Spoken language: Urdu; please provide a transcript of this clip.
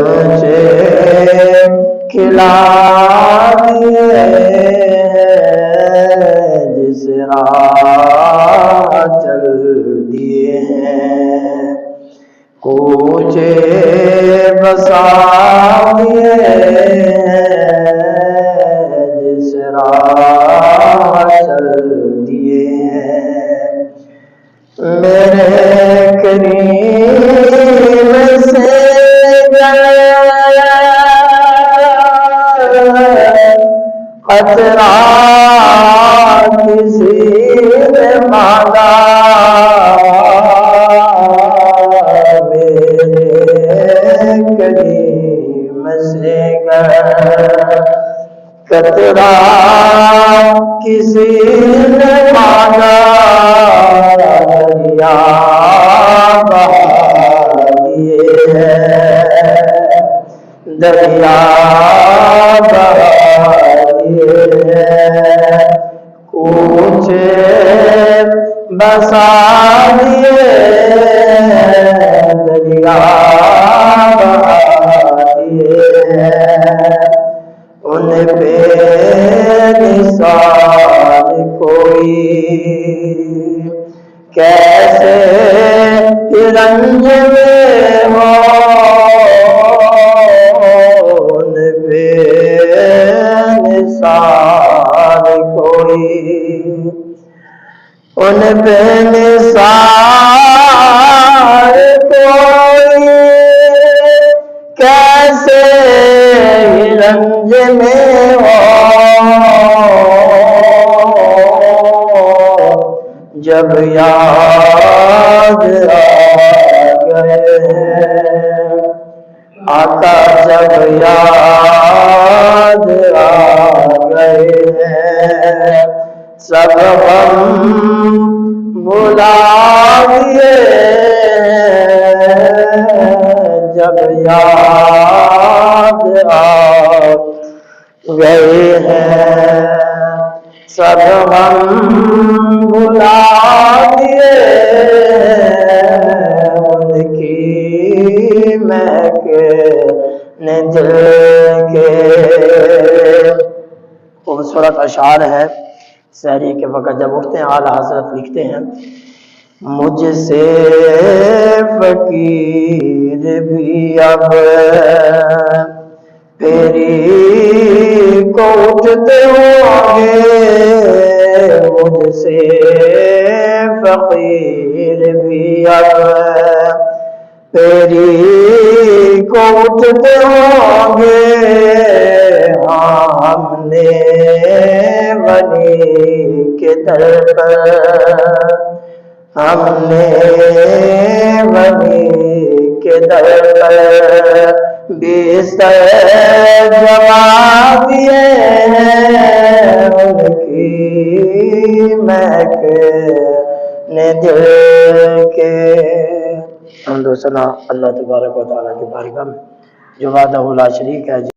کونچے کھلا دیے جس راہ چل دیے ہیں، کوچے بسا دیے جس راہ چل دیے ہیں، میرے کریم سے قطرہ کسی نے مانگا، میرے کریم سے قطرہ کسی نے مانگا، دریا بہا دیے ہیں، دریا بہا دیے ہیں، کوچے بسا دیے دریا بہا دیے ہیں، ان پہ نثار کوئی کیسے رنج میں ہو، ان پہ نثار کوئی، ان پہ نثار کوئی کیسے رنج میں ہو، جب یاد آ گئے ہیں آقا، جب یاد آ گئے ہیں سب غم بھلا دیے، جب یاد آ گئے ہیں سب غم بھلا دیے، ان کی مہک نے دل کے خوبصورت اشعار ہے۔ سحری کے وقت جب اٹھتے ہیں اعلیٰ حضرت لکھتے ہیں، مجھ سے فقیر بھی اب تیری کو اٹھتے ہوں گے، مجھ سے فقیر بھی اب تیری کو اٹھتے ہوں گے، ہاں ہم نے ولی کے در پر، ہم نے ولی کے در پر بستر جما دیے ہیں، ان کی مہک نے دل کے۔ حمد و ثنا اللہ تبارک و تعالیٰ کی بارگاہ میں جو وحدہ لا شریک ہے۔